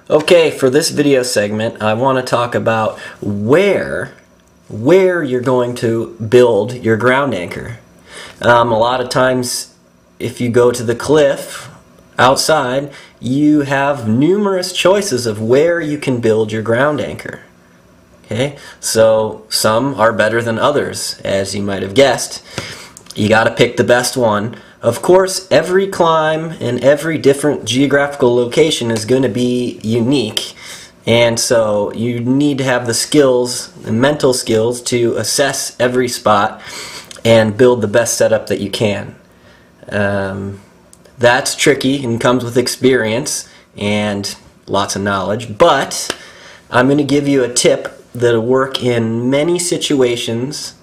Okay, for this video segment, I want to talk about where you're going to build your ground anchor. A lot of times, if you go to the cliff outside, you have numerous choices of where you can build your ground anchor. Okay, so some are better than others, as you might have guessed. You got to pick the best one. Of course, every climb and every different geographical location is going to be unique, and so you need to have the skills, the mental skills, to assess every spot and build the best setup that you can. That's tricky and comes with experience and lots of knowledge, but I'm going to give you a tip that'll work in many situations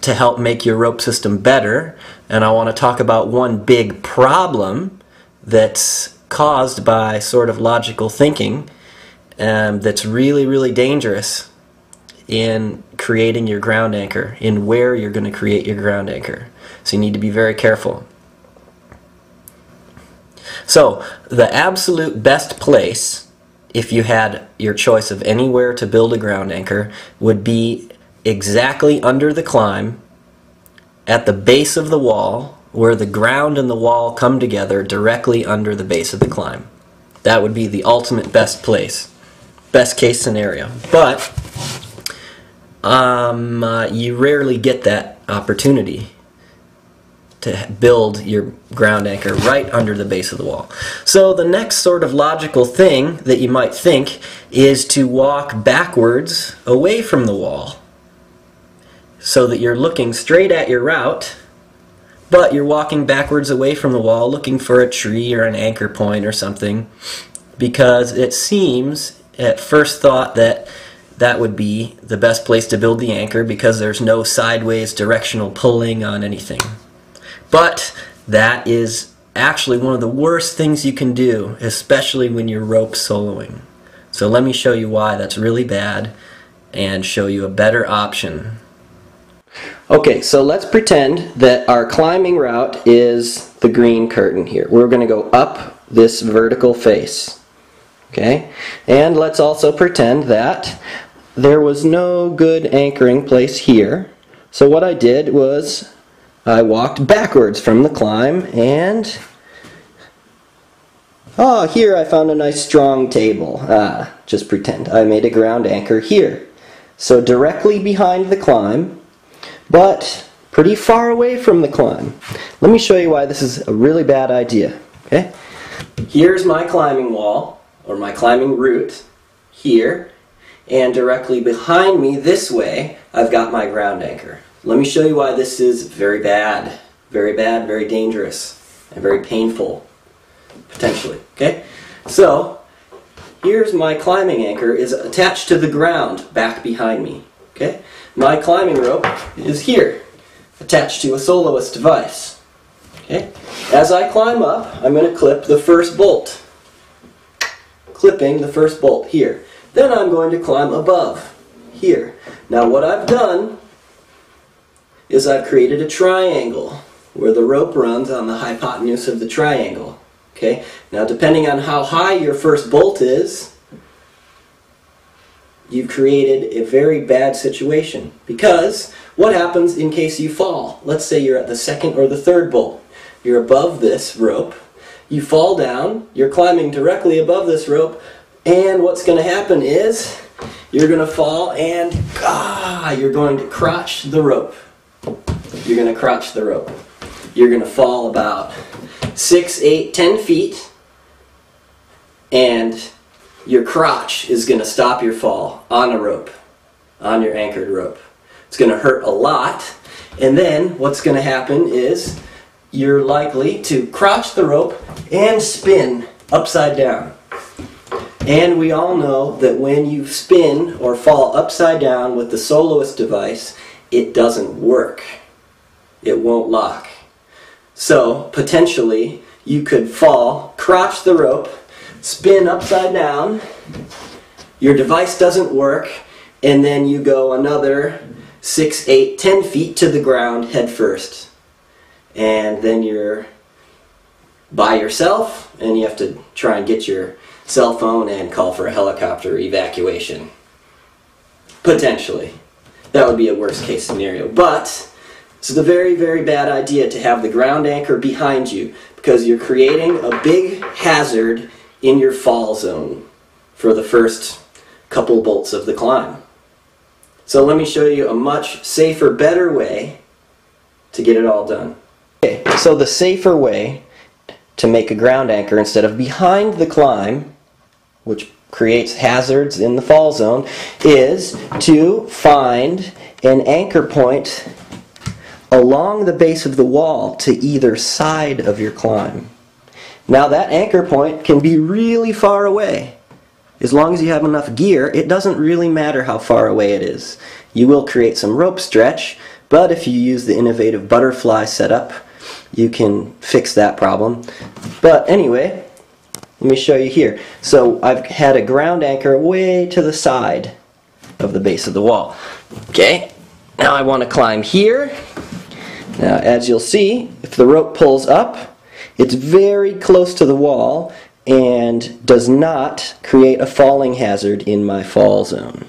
to help make your rope system better. And I want to talk about one big problem that's caused by sort of logical thinking that's really dangerous in creating your ground anchor, in where you're going to create your ground anchor. So you need to be very careful. So the absolute best place, if you had your choice of anywhere to build a ground anchor, would be exactly under the climb, at the base of the wall, where the ground and the wall come together directly under the base of the climb. That would be the ultimate best place, best case scenario. But you rarely get that opportunity to build your ground anchor right under the base of the wall. So the next sort of logical thing that you might think is to walk backwards away from the wall, so that you're looking straight at your route, but you're walking backwards away from the wall looking for a tree or an anchor point or something, because it seems at first thought that that would be the best place to build the anchor because there's no sideways directional pulling on anything. But that is actually one of the worst things you can do, especially when you're rope soloing. So let me show you why that's really bad and show you a better option. Okay, so let's pretend that our climbing route is the green curtain here. We're going to go up this vertical face. Okay? And let's also pretend that there was no good anchoring place here. So what I did was I walked backwards from the climb, and here I found a nice strong table. Just pretend I made a ground anchor here. So directly behind the climb, but pretty far away from the climb. Let me show you why this is a really bad idea. Okay? Here's my climbing wall, or my climbing route, here, and directly behind me this way, I've got my ground anchor. Let me show you why this is very bad, very dangerous, and very painful, potentially. Okay? So, here's my climbing anchor is attached to the ground back behind me. Okay? My climbing rope is here, attached to a Soloist device. Okay? As I climb up, I'm going to clip the first bolt. Clipping the first bolt here. Then I'm going to climb above, here. Now what I've done is I've created a triangle where the rope runs on the hypotenuse of the triangle. Okay? Now depending on how high your first bolt is, you've created a very bad situation, because what happens in case you fall? Let's say you're at the second or the third bolt. You're above this rope. You fall down. You're climbing directly above this rope, and what's going to happen is you're going to fall and you're going to crotch the rope. You're going to crotch the rope. You're going to fall about 6, 8, 10 feet, and your crotch is going to stop your fall on a rope, on your anchored rope. It's going to hurt a lot, and then what's going to happen is you're likely to crotch the rope and spin upside down. And we all know that when you spin or fall upside down with the Soloist device, it doesn't work. It won't lock. So, potentially, you could fall, crotch the rope, spin upside down, your device doesn't work, and then you go another 6, 8, 10 feet to the ground head first. And then you're by yourself, and you have to try and get your cell phone and call for a helicopter evacuation. Potentially. That would be a worst case scenario. But it's a very, very bad idea to have the ground anchor behind you, because you're creating a big hazard in your fall zone for the first couple bolts of the climb. So let me show you a much safer, better way to get it all done. Okay, so the safer way to make a ground anchor instead of behind the climb, which creates hazards in the fall zone, is to find an anchor point along the base of the wall to either side of your climb. Now that anchor point can be really far away. As long as you have enough gear, it doesn't really matter how far away it is. You will create some rope stretch, but if you use the innovative butterfly setup, you can fix that problem. But anyway, let me show you here. So I've had a ground anchor way to the side of the base of the wall. Okay, now I want to climb here. Now as you'll see, if the rope pulls up, it's very close to the wall and does not create a falling hazard in my fall zone.